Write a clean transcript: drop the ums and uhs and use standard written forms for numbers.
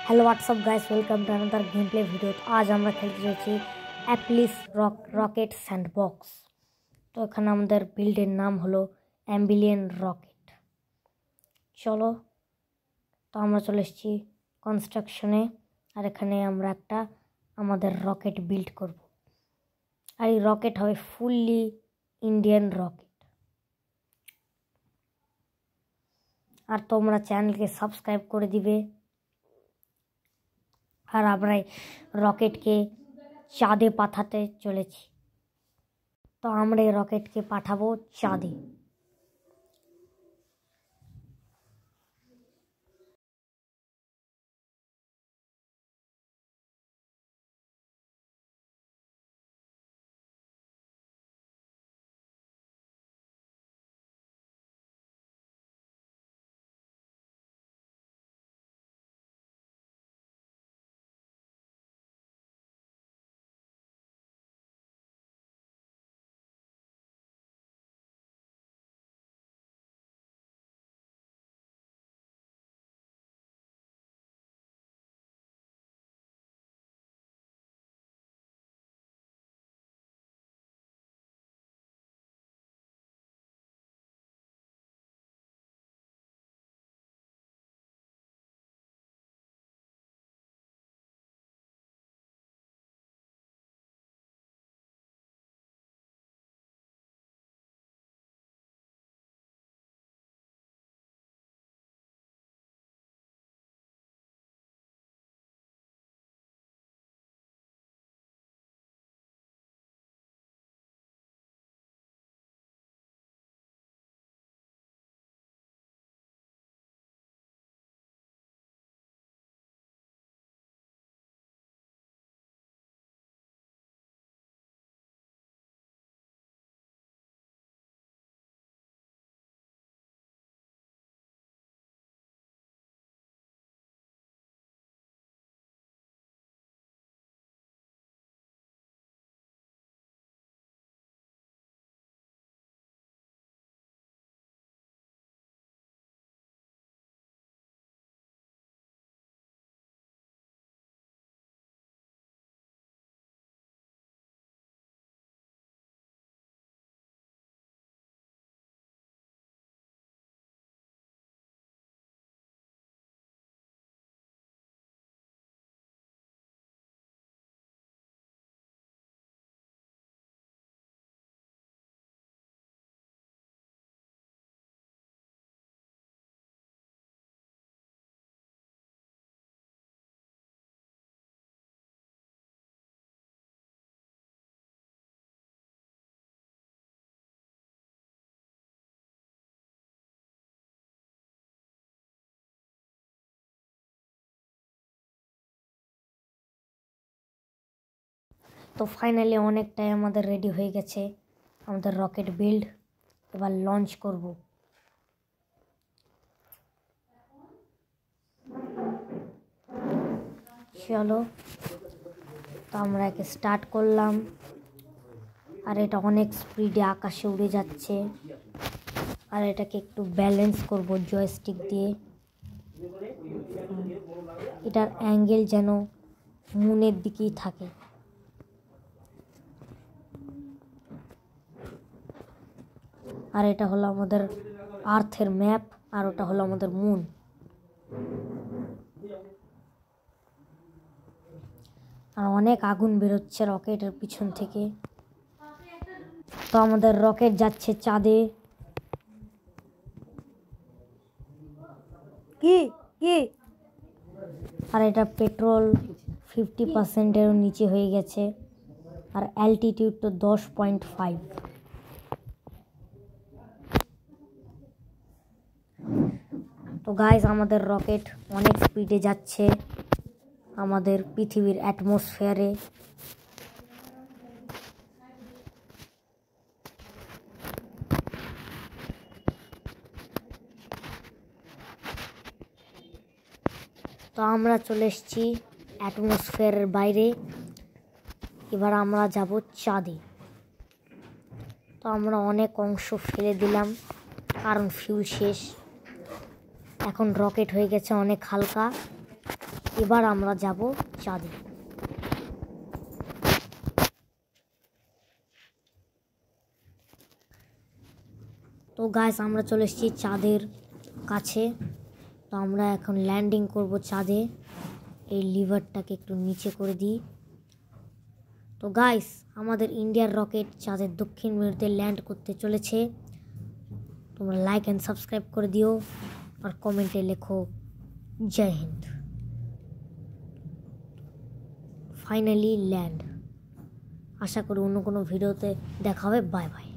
Hello what's up guys, welcome to another game play video. तो आज আমরা খেলতে যাচ্ছি অ্যাপলিস রকেট স্যান্ডবক্স। তো এখানে আমাদের বিল্ডের নাম হলো অ্যাম্বিলিয়ন রকেট। চলো, তো আমরা চলে এসেছি কনস্ট্রাকশনে, আর এখানে আমরা একটা আমাদের রকেট বিল্ড করব। আর এই রকেট হবে ফুললি ইন্ডিয়ান রকেট। আর তোমরা চ্যানেলকে সাবস্ক্রাইব করে দিবে। আর আমরা রকেটকে চাঁদে পাঠাতে চলেছি। তো আমরা এই রকেটকে পাঠাবো চাঁদে। তো ফাইনালি অনেকটাই আমাদের রেডি হয়ে গেছে আমাদের রকেট বিল্ড। এবার লঞ্চ করব। চলো, তো আমরা একে স্টার্ট করলাম। আর এটা অনেক স্পিডে আকাশে উড়ে যাচ্ছে। আর এটাকে একটু ব্যালেন্স করব জয়স্টিক দিয়ে। এটার অ্যাঙ্গেল যেন মুনের দিকেই থাকে। আর এটা হলো আমাদের আর্থের ম্যাপ, আর ওটা হলো আমাদের মুন। আর অনেক আগুন বেরোচ্ছে রকেটের পিছন থেকে। তো আমাদের রকেট যাচ্ছে চাঁদে। কি কি আর এটা পেট্রোল 50%-এরও নিচে হয়ে গেছে। আর অ্যালটিটিউড তো 10.5। তো গাইস, আমাদের রকেট অনেক স্পিডে যাচ্ছে আমাদের পৃথিবীর অ্যাটমসফিয়ারে। তো আমরা চলে এসেছি অ্যাটমসফিয়ারের বাইরে। এবার আমরা যাব চাঁদে। তো আমরা অনেক অংশ ফেলে দিলাম কারণ ফিউল শেষ। এখন রকেট হয়ে গেছে অনেক হালকা। এবার আমরা যাব চাঁদে। তো গাইস আমরা চলে এসেছি চাঁদের কাছে। তো আমরা এখন ল্যান্ডিং করব চাঁদে। এই লিভারটাকে একটু নিচে করে দিই। তো গাইস আমাদের ইন্ডিয়ার রকেট চাঁদের দক্ষিণ মেরুতে ল্যান্ড করতে চলেছে। তোমরা লাইক অ্যান্ড সাবস্ক্রাইব করে দিও আর কমেন্টে লেখো জয় হিন্দ। Finally land. আশা করি অন্য কোনো ভিডিওতে দেখা হবে। Bye by.